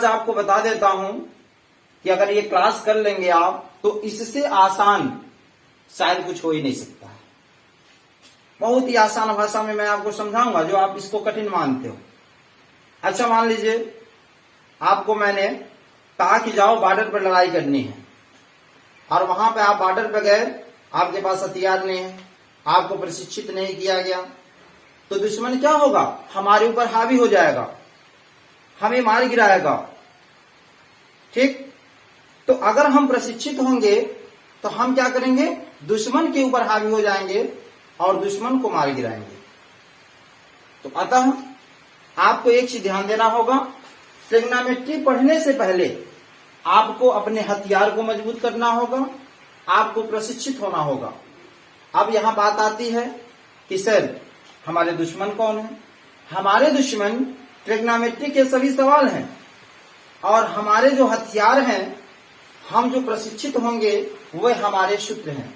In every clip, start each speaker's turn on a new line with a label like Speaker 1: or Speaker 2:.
Speaker 1: आपको बता देता हूं कि अगर ये क्लास कर लेंगे आप तो इससे आसान शायद कुछ हो ही नहीं सकता है। बहुत ही आसान भाषा में मैं आपको समझाऊंगा जो आप इसको कठिन मानते हो। अच्छा, मान लीजिए आपको मैंने कहा कि जाओ बॉर्डर पर लड़ाई करनी है और वहां पे आप बॉर्डर पर गए, आपके पास हथियार नहीं है, आपको प्रशिक्षित नहीं किया गया, तो दुश्मन क्या होगा? हमारे ऊपर हावी हो जाएगा, हमें मार गिराएगा। ठीक, तो अगर हम प्रशिक्षित होंगे तो हम क्या करेंगे? दुश्मन के ऊपर हावी हो जाएंगे और दुश्मन को मार गिराएंगे। तो अतः आपको एक चीज ध्यान देना होगा, ट्रिग्नोमेट्री पढ़ने से पहले आपको अपने हथियार को मजबूत करना होगा, आपको प्रशिक्षित होना होगा। अब यहां बात आती है कि सर हमारे दुश्मन कौन है? हमारे दुश्मन ट्रिग्नोमेट्री के सभी सवाल हैं और हमारे जो हथियार हैं, हम जो प्रशिक्षित होंगे वे हमारे सूत्र हैं।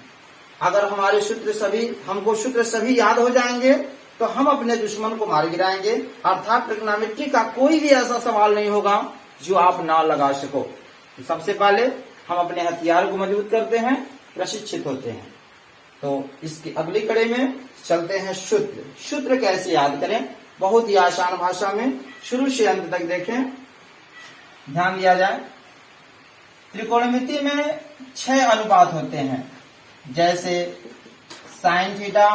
Speaker 1: अगर हमारे सूत्र सभी हमको सूत्र सभी याद हो जाएंगे तो हम अपने दुश्मन को मार गिराएंगे। अर्थात ट्रिग्नोमेट्री का कोई भी ऐसा सवाल नहीं होगा जो आप ना लगा सको। तो सबसे पहले हम अपने हथियार को मजबूत करते हैं, प्रशिक्षित होते हैं। तो इसकी अगली कड़ी में चलते हैं सूत्र। सूत्र कैसे याद करें? बहुत ही आसान भाषा में शुरू से अंत तक देखें, ध्यान दिया जाए। त्रिकोणमिति में 6 अनुपात होते हैं, जैसे sine theta,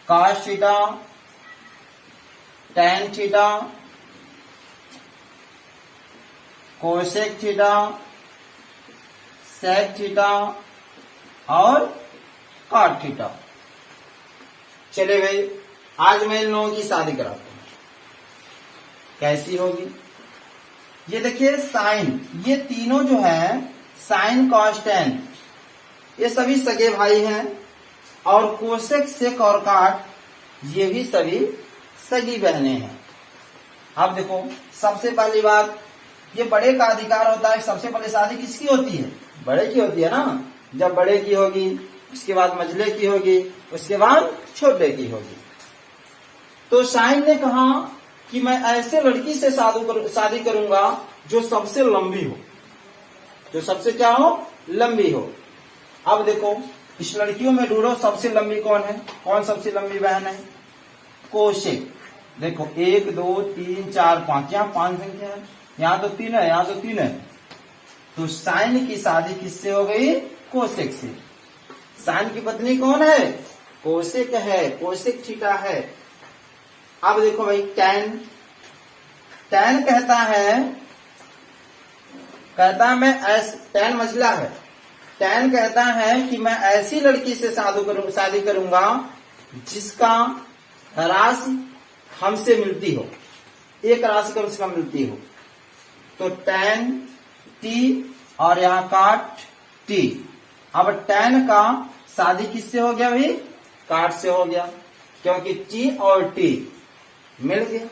Speaker 1: cos theta, tan theta, cosec theta, sec theta और कॉट थीटा। चले भाई, आज मैं इन लोगों की शादी कराता हूं। कैसी होगी? ये देखिए साइन, ये तीनों जो है साइन कॉस टैन, ये सभी सगे भाई हैं और कोसेक सेक और काट ये भी सभी सगी बहनें हैं। अब देखो, सबसे पहली बात, ये बड़े का अधिकार होता है। सबसे पहले शादी किसकी होती है? बड़े की होती है ना। जब बड़े की होगी उसके बाद मझले की होगी, उसके बाद छोटे की होगी। तो साइन ने कहा कि मैं ऐसे लड़की से शादी करूंगा जो सबसे लंबी हो, जो सबसे क्या हो? लंबी हो। अब देखो, इस लड़कियों में ढूंढो सबसे लंबी कौन है? कौन सबसे लंबी बहन है? कोसेक। देखो 1 2 3 4 5, यहाँ 5 संख्या है, यहाँ तो 3 है, यहाँ तो 3 है। तो साइन की शादी किससे हो गई? कोसेक से। साइन की पत्नी कौन है? कोसेक है, कोसेक थीटा है। अब देखो भाई, टैन, टैन कहता है टैन मझला है। टैन कहता है कि मैं ऐसी लड़की से शादी करूंगा जिसका राशि हमसे मिलती हो, एक राशि कम से कम मिलती हो। तो टैन टी और यहाँ काट टी। अब टैन का शादी किससे हो गया भाई? काट से हो गया, क्योंकि टी और टी मिल गया।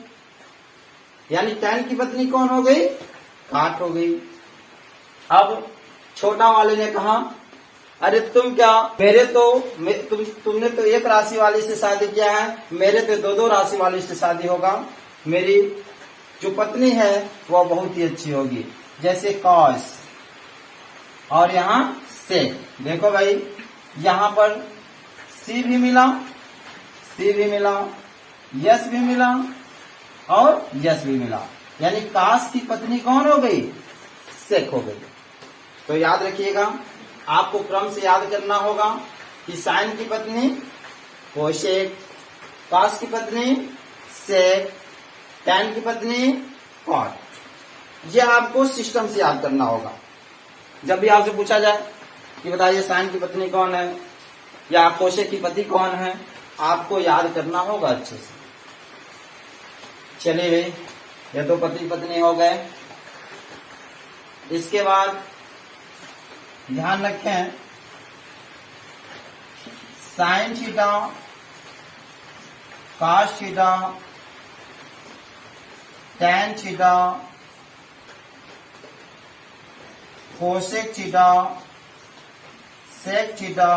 Speaker 1: यानी टैन की पत्नी कौन हो गई? काट हो गई। अब छोटा वाले ने कहा, अरे तुम क्या, तुमने तो एक राशि वाली से शादी किया है, मेरे तो 2 राशि वाली से शादी होगा। मेरी जो पत्नी है वह बहुत ही अच्छी होगी, जैसे कॉस और यहाँ सेक। देखो भाई, यहाँ पर सी भी मिला, सी भी मिला, यस भी मिला और यस भी मिला। यानी कास की पत्नी कौन हो गई? सेक हो गई। तो याद रखिएगा, आपको क्रम से याद करना होगा कि साइन की पत्नी कोसेक, कास की पत्नी सेक, टैन की पत्नी कॉट। यह आपको सिस्टम से याद करना होगा। जब भी आपसे पूछा जाए कि बताइए साइन की पत्नी कौन है या कोसेक की पति कौन है, आपको याद करना होगा अच्छे से। चलिए भाई, ये तो पति पत्नी हो गए। इसके बाद ध्यान रखें, sine theta, cos theta, tan theta, cosec theta, sec theta,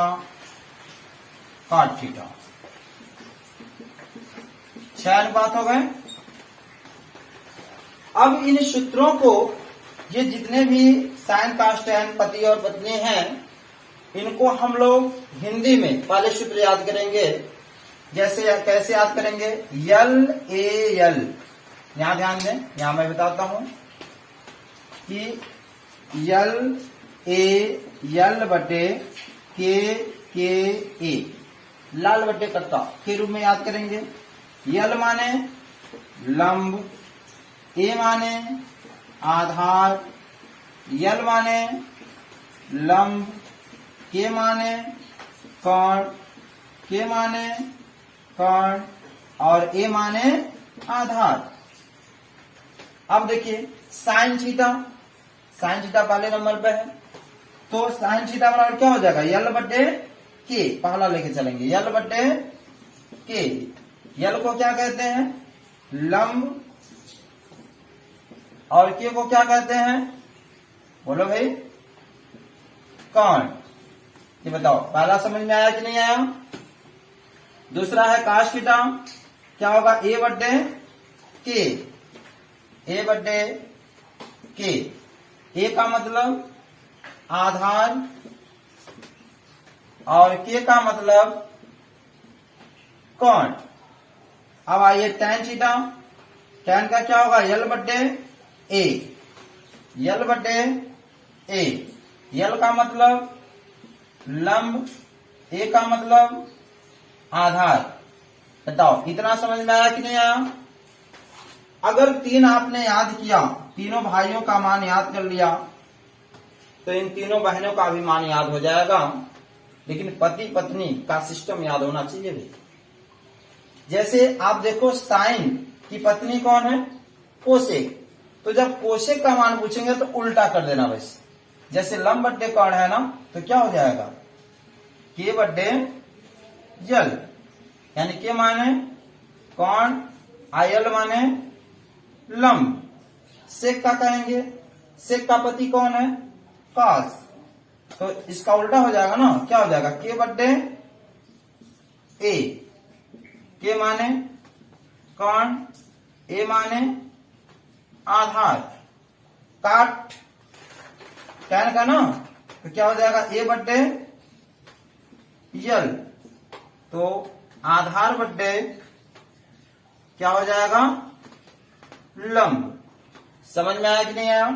Speaker 1: cot theta. 6 अनुपात हो गए। अब इन सूत्रों को, ये जितने भी साइन कास टैन पति और पत्नी हैं, इनको हम लोग हिंदी में पहले सूत्र याद करेंगे। जैसे कैसे याद करेंगे? यल ए यल। यहां ध्यान दें, यहां मैं बताता हूं कि यल ए यल बटे के ए, लाल बटे कत्ता के रूप में याद करेंगे। यल माने लंब, ए माने आधार, यल माने लंब, के माने कर्ण, के माने कर्ण और ए माने आधार। अब देखिए साइन थीटा, साइन थीटा पहले नंबर पे है, तो साइन थीटा बराबर क्या हो जाएगा? यल बटे के, पहला लेके चलेंगे, यल बटे के। यल को क्या कहते हैं? लंब, और के को क्या कहते हैं? बोलो भाई, कर्ण। ये बताओ, पहला समझ में आया कि नहीं आया? दूसरा है काश थीटा, क्या होगा? ए बटे के, ए बटे के। ए का मतलब आधार और के का मतलब कर्ण। अब आइए टैन थीटा, टैन का क्या होगा? यल बटे ए, यल बटे ए। यल का मतलब लंब, ए का मतलब आधार। बताओ इतना समझ में आया कि नहीं आया? अगर तीन आपने याद किया, तीनों भाइयों का मान याद कर लिया, तो इन तीनों बहनों का भी मान याद हो जाएगा। लेकिन पति पत्नी का सिस्टम याद होना चाहिए भी। जैसे आप देखो, साइन की पत्नी कौन है? कोसेक। तो जब कोसेक का मान पूछेंगे तो उल्टा कर देना बस। जैसे लंब बट्टे कर्ण है ना, तो क्या हो जाएगा? के बट्टे यल, यानी के माने कर्ण, आयल माने लंब। सेक का कहेंगे, सेक का पति कौन है? कास। तो इसका उल्टा हो जाएगा ना, क्या हो जाएगा? के बट्टे ए, के माने कर्ण, ए माने आधार। काट टैन का ना, तो क्या हो जाएगा? ए बट्टे यल, तो आधार बट्टे क्या हो जाएगा? लंब। समझ में आया कि नहीं आया?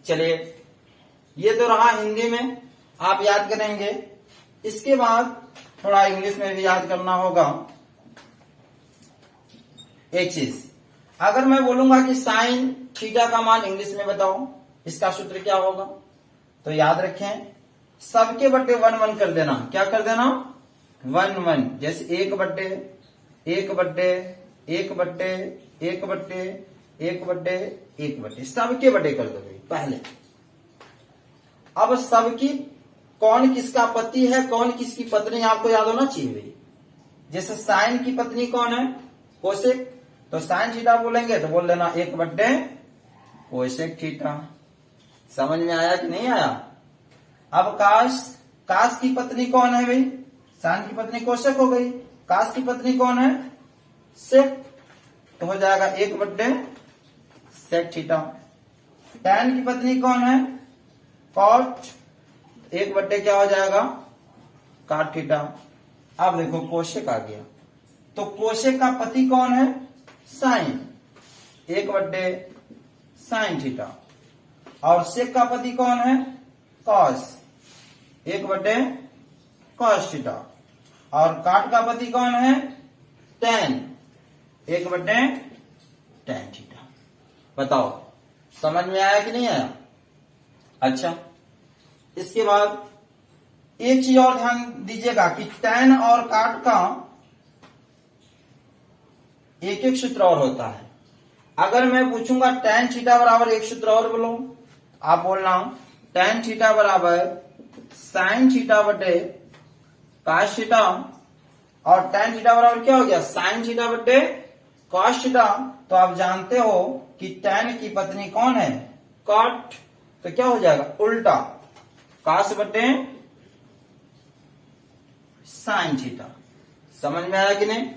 Speaker 1: चलिए, ये तो रहा हिंदी में, आप याद करेंगे। इसके बाद थोड़ा इंग्लिश में भी याद करना होगा। एक चीज, अगर मैं बोलूंगा कि साइन थीटा का मान इंग्लिश में बताओ, इसका सूत्र क्या होगा? तो याद रखें, सबके बट्टे 1 कर देना। क्या कर देना? 1 जैसे एक बट्टे एक बट्टे एक बट्टे एक बट्टे एक बट्टे एक बट्टे, सबके बट्टे कर दो भाई पहले। अब सबकी कौन किसका पति है, कौन किसकी पत्नी, आपको याद होना चाहिए भाई। जैसे साइन की पत्नी कौन है? कोसेक। तो साइन थीटा बोलेंगे तो बोल देना 1 बट्टे कोसेक थीटा। समझ में आया कि नहीं आया? अब काश, काश की पत्नी कौन है भाई? साइन की पत्नी कोसेक हो गई। काश की पत्नी कौन है? सेक। तो हो जाएगा 1 बट्टे सेक थीटा। टैन की पत्नी कौन है? कॉट। 1 बट्टे क्या हो जाएगा? काट थीटा। अब देखो कोसेक आ गया, तो कोसेक का पति कौन है? साइन। 1 बट्टे साइन थीटा। और सेक का पति कौन है? कॉस। 1 बट्टे कॉस थीटा। और काट का पति कौन है? टैन। 1 बट्टे टैन थीटा। बताओ समझ में आया कि नहीं आया? अच्छा, इसके बाद एक चीज और ध्यान दीजिएगा कि टैन और काट का एक एक सूत्र और होता है। अगर मैं पूछूंगा टैन थीटा बराबर एक सूत्र और बोलो, आप बोलना टैन थीटा बराबर साइन थीटा बटे काश थीटा। और टैन थीटा बराबर क्या हो गया? साइन थीटा बटे कॉस थीटा। तो आप जानते हो कि टैन की पत्नी कौन है? कॉट। तो क्या हो जाएगा? उल्टा, काश बटे साइन थीटा। समझ में आया कि नहीं?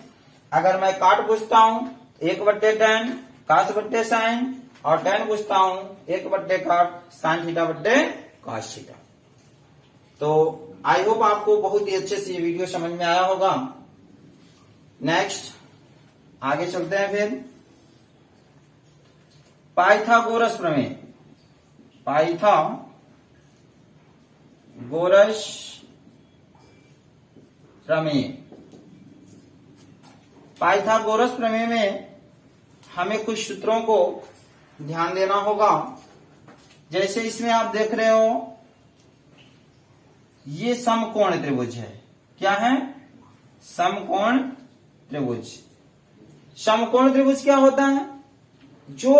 Speaker 1: अगर मैं काट पूछता हूं 1 बट्टे टैन, cos बट्टे साइन और tan पूछता हूं 1/cot sin थीटा बट्टे cos थीटा। तो आई होप आपको बहुत ही अच्छे से ये वीडियो समझ में आया होगा। नेक्स्ट आगे चलते हैं फिर पाइथागोरस प्रमेय। पाइथागोरस प्रमेय। पाइथागोरस प्रमेय में हमें कुछ सूत्रों को ध्यान देना होगा। जैसे इसमें आप देख रहे हो ये समकोण त्रिभुज है। क्या है? समकोण त्रिभुज। समकोण त्रिभुज क्या होता है? जो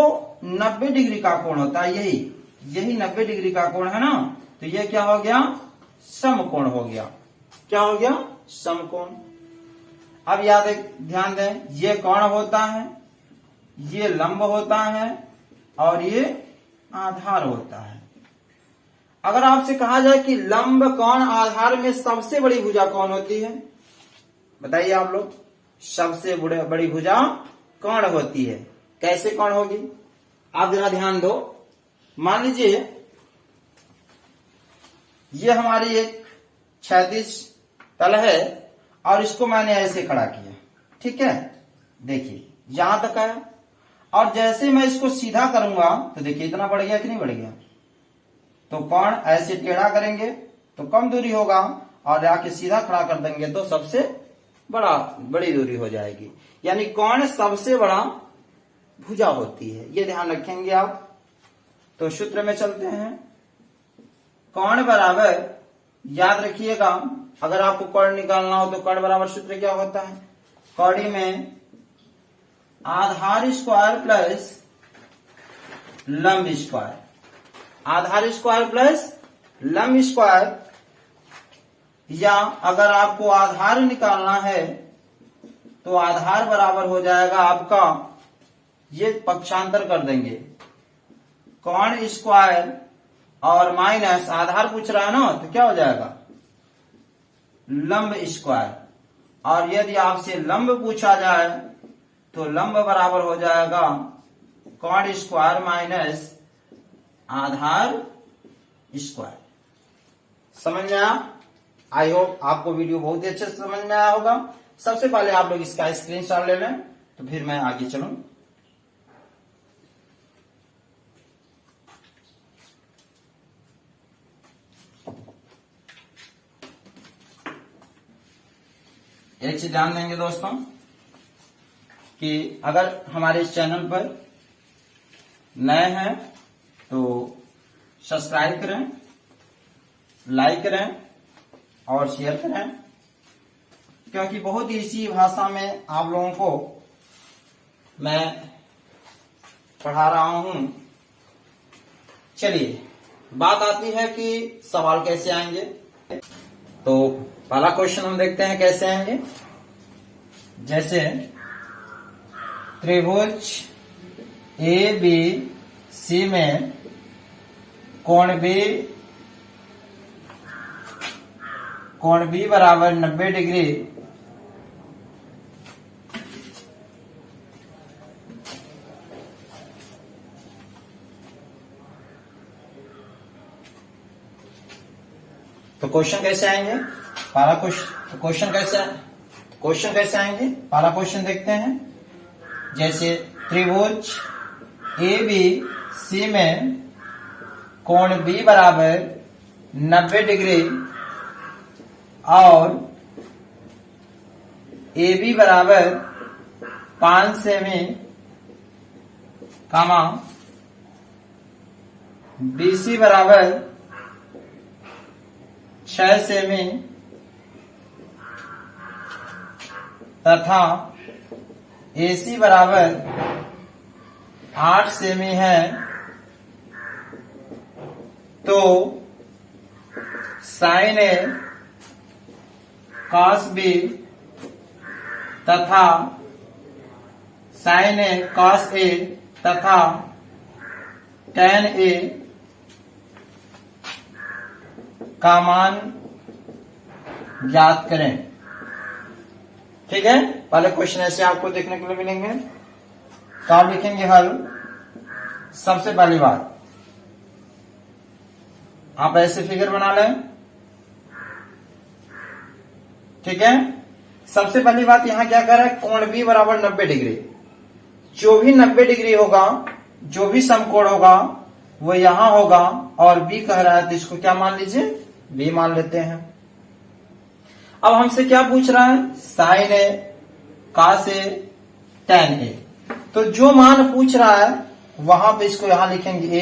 Speaker 1: 90 डिग्री का कोण होता है, यही 90 डिग्री का कोण है ना, तो ये क्या हो गया? समकोण हो गया। क्या हो गया? समकोण। अब ध्यान दें, ये कोण होता है, ये लंब होता है और ये आधार होता है। अगर आपसे कहा जाए कि लंब कोण आधार में सबसे बड़ी भुजा कौन होती है, बताइए आप लोग। सबसे बड़ी भुजा कौन होती है? कैसे कौन होगी? आप जरा ध्यान दो। मान लीजिए ये हमारी एक क्षैतिज तल है और इसको मैंने ऐसे खड़ा किया, ठीक है। देखिए यहां तक आया और जैसे मैं इसको सीधा करूंगा तो देखिए इतना बढ़ गया कि नहीं बढ़ गया। तो कोण ऐसे टेढ़ा करेंगे तो कम दूरी होगा और आके सीधा खड़ा कर देंगे तो सबसे बड़ी दूरी हो जाएगी। यानी कोण सबसे बड़ा भुजा होती है, ये ध्यान रखेंगे आप। तो सूत्र में चलते हैं। कोण बराबर, याद रखिएगा, अगर आपको कोण निकालना हो तो कोण बराबर सूत्र क्या होता है? कौड़ी में आधार स्क्वायर प्लस लंब स्क्वायर। आधार स्क्वायर प्लस लंब स्क्वायर, या अगर आपको आधार निकालना है तो आधार बराबर हो जाएगा आपका, ये पक्षांतर कर देंगे, कोण स्क्वायर और माइनस आधार पूछ रहा है ना, तो क्या हो जाएगा? लंब स्क्वायर। और यदि आपसे लंब पूछा जाए तो लंब बराबर हो जाएगा कोण स्क्वायर माइनस आधार स्क्वायर। समझ में आया? आई होप आपको वीडियो बहुत ही अच्छे से समझ में आया होगा। सबसे पहले आप लोग इसका स्क्रीनशॉट ले लें तो फिर मैं आगे चलूं। एक चीज ध्यान देंगे दोस्तों कि अगर हमारे इस चैनल पर नए हैं तो सब्सक्राइब करें, लाइक करें और शेयर करें, क्योंकि बहुत ही इसी भाषा में आप लोगों को मैं पढ़ा रहा हूं। चलिए बात आती है कि सवाल कैसे आएंगे। तो पहला क्वेश्चन हम देखते हैं कैसे आएंगे। जैसे त्रिभुज ए बी सी में कोण बी बराबर 90 डिग्री तो क्वेश्चन कैसे आएंगे? पहला क्वेश्चन कैसे आएंगे? पहला क्वेश्चन देखते हैं। जैसे त्रिभुज ए बी सी में कोण बी बराबर 90 डिग्री और ए बी बराबर 5 सेमी कामा बी सी बराबर 6 सेमी तथा ए सी बराबर 8 सेमी है, तो साइन ए कॉस बी तथा साइन ए कॉस ए तथा tan ए का मान ज्ञात करें। ठीक है, पहले क्वेश्चन ऐसे आपको देखने के लिए मिलेंगे। तो आप लिखेंगे हल। सबसे पहली बात आप ऐसे फिगर बना लें, ठीक है। सबसे पहली बात यहां क्या कर रहा है, कोण बी बराबर 90 डिग्री। जो भी 90 डिग्री होगा, जो भी समकोण होगा वो यहां होगा, और बी कह रहा है तो इसको क्या मान लीजिए, बी मान लेते हैं। अब हमसे क्या पूछ रहा है, sign A, cos A, tan A. तो जो मान पूछ रहा है वहां पे इसको यहां लिखेंगे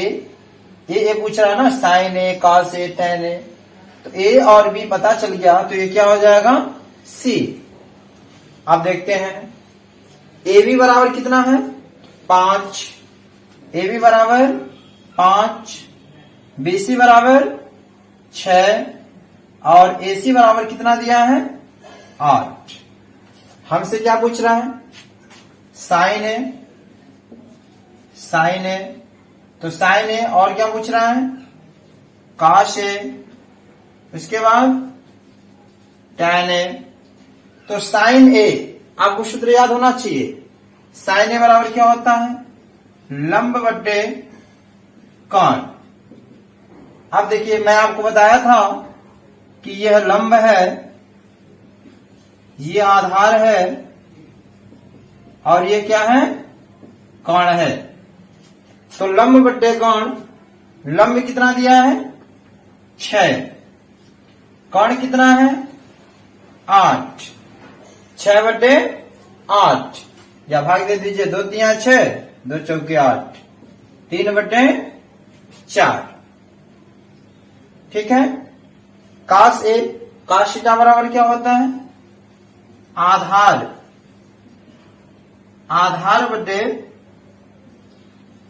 Speaker 1: ए पूछ रहा है ना, sign A, cos A, tan A. तो ए और बी पता चल गया, तो ये क्या हो जाएगा, सी। आप देखते हैं ए बी बराबर कितना है, 5, ए बी बराबर 5, बी सी बराबर 6, और ए सी बराबर कितना दिया है, 8। हमसे क्या पूछ रहा है, साइन ए, तो साइन ए, और क्या पूछ रहा है, कॉस ए, उसके बाद टैन ए। तो साइन ए, आपको सूत्र याद होना चाहिए, साइन ए बराबर क्या होता है, लंब बटे कोण। अब देखिए मैं आपको बताया था कि यह लंब है, ये आधार है, और ये क्या है, कोण है। तो लंब बटे कोण, लंब कितना दिया है, 6, कोण कितना है, 8, 6 बटे 8, या भाग दे दीजिए, 2 तिया 6, 2 चौके 8, 3 बटे 4, ठीक है। कॉस ए, कॉस थीटा बराबर क्या होता है, आधार बटे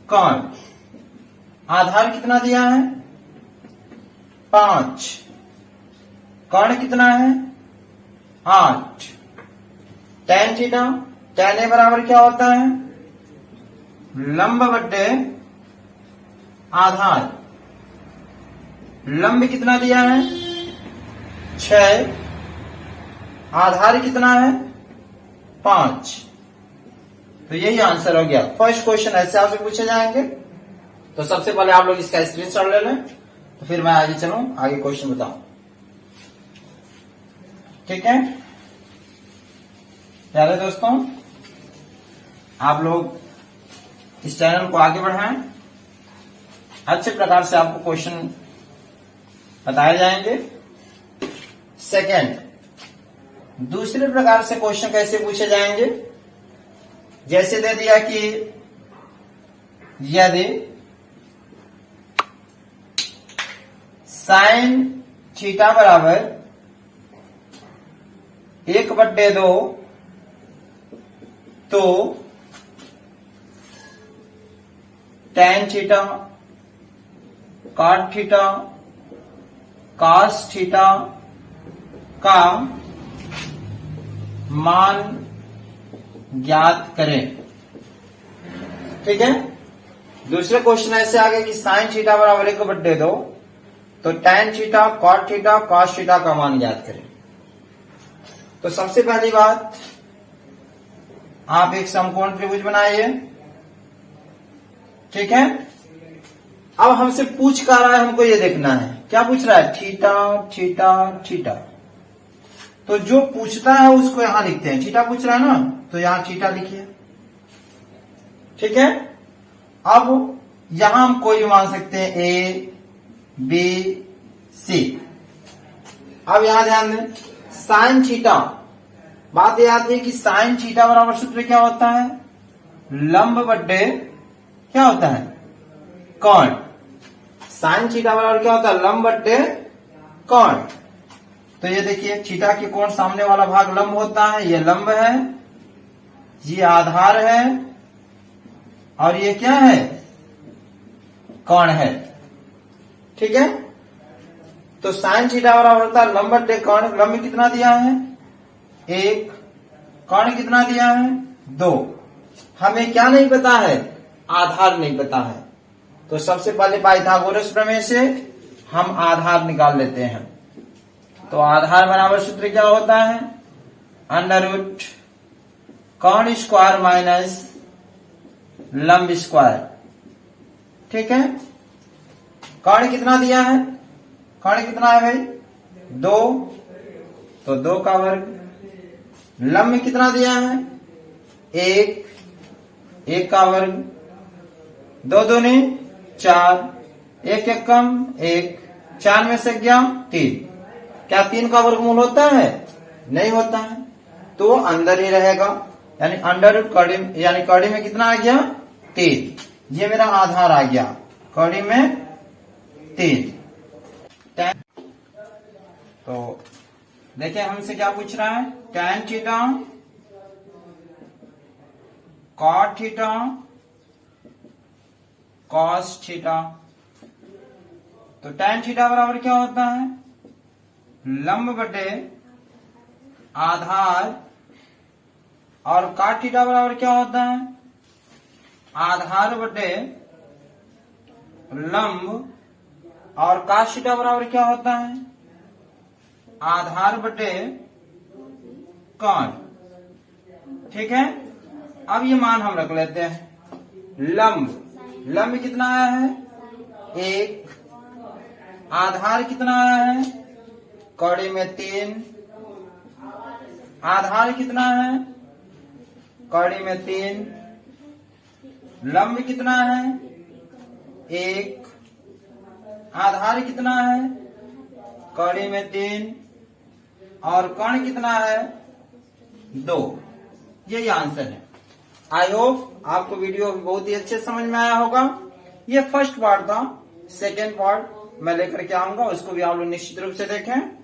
Speaker 1: कोण। आधार कितना दिया है, 5, कोण कितना है, 8। टैन थीटा, टैन ए बराबर क्या होता है, लंब बटे आधार। लंब कितना दिया है, 6, आधार कितना है, 5। तो यही आंसर हो गया। फर्स्ट क्वेश्चन ऐसे आपसे पूछे जाएंगे, तो सबसे पहले आप लोग इसका स्क्रीनशॉट ले लें, तो फिर मैं आगे चलूं, आगे क्वेश्चन बताऊं, ठीक है। प्यारे दोस्तों, आप लोग इस चैनल को आगे बढ़ाएं, अच्छे प्रकार से आपको क्वेश्चन बताए जाएंगे। सेकंड, दूसरे प्रकार से क्वेश्चन कैसे पूछे जाएंगे, जैसे दे दिया कि यदि साइन थीटा बराबर 1/2 तो tan theta, cot theta, cos theta का मान ज्ञात करें, ठीक है। दूसरे क्वेश्चन ऐसे आ गए कि साइन थीटा बराबर 1/2 तो tan theta, cot theta, cos theta का मान ज्ञात करें। तो सबसे पहली बात, आप एक समकोण त्रिभुज बनाइए, ठीक है। अब हमसे पूछ कर रहा है, हमको ये देखना है, क्या पूछ रहा है, थीटा, थीटा, थीटा। तो जो पूछता है उसको यहां लिखते हैं, थीटा पूछ रहा है ना, तो यहां थीटा लिखिए, ठीक है। अब यहां हम कोई भी मान सकते हैं, ए, बी, सी। अब यहां ध्यान दें, साइन थीटा, बात यह आती है कि साइन थीटा बराबर सूत्र क्या होता है, लंब बटे क्या होता है, कोण। साइन थीटा बराबर क्या होता है, लंब बटे कोण। तो ये देखिए, थीटा के कोण सामने वाला भाग लंब होता है, ये लंब है, ये आधार है, और ये क्या है, कोण है, ठीक है। तो साइन थीटा बराबर होता है लंब बटे कोण। लंब कितना दिया है, 1, कोण कितना दिया है, 2। हमें क्या नहीं पता है, आधार नहीं पता है। तो सबसे पहले पाइथागोरस प्रमेय से हम आधार निकाल लेते हैं। तो आधार बराबर सूत्र क्या होता है, अंडर रूट कोण स्क्वायर माइनस लंब स्क्वायर। ठीक है, कर्ण कितना दिया है, कर्ण कितना है भाई 2, तो 2 का वर्ग। लंब कितना दिया है 1, 1 का वर्ग। 2 दूनी 4, 1 एक कम 1, 4 में से गया 3। क्या 3 का वर्गमूल होता है, नहीं होता है, तो वो अंदर ही रहेगा, यानी अंडर कड़ी, यानी कड़ी में कितना आ गया 3। ये मेरा आधार आ गया, कड़ी में 3। तो देखिए हमसे क्या पूछ रहा है, tan theta cot theta cos theta. तो tan थीटा बराबर क्या होता है, लंब बटे आधार, और cot थीटा बराबर क्या होता है, आधार बटे लंब, और cos थीटा बराबर क्या होता है, आधार बटे कॉट। ठीक है, अब ये मान हम रख लेते हैं। लंब कितना आया है 1, आधार कितना आया है कड़ी में 3, आधार कितना है कड़ी में 3, लंब कितना है 1, आधार कितना है कड़ी में 3, और कर्ण कितना है 2। यही आंसर है। आई होप आपको वीडियो बहुत ही अच्छे समझ में आया होगा। ये फर्स्ट पार्ट था, सेकेंड पार्ट मैं लेकर के आऊंगा, उसको भी आप लोग निश्चित रूप से देखें।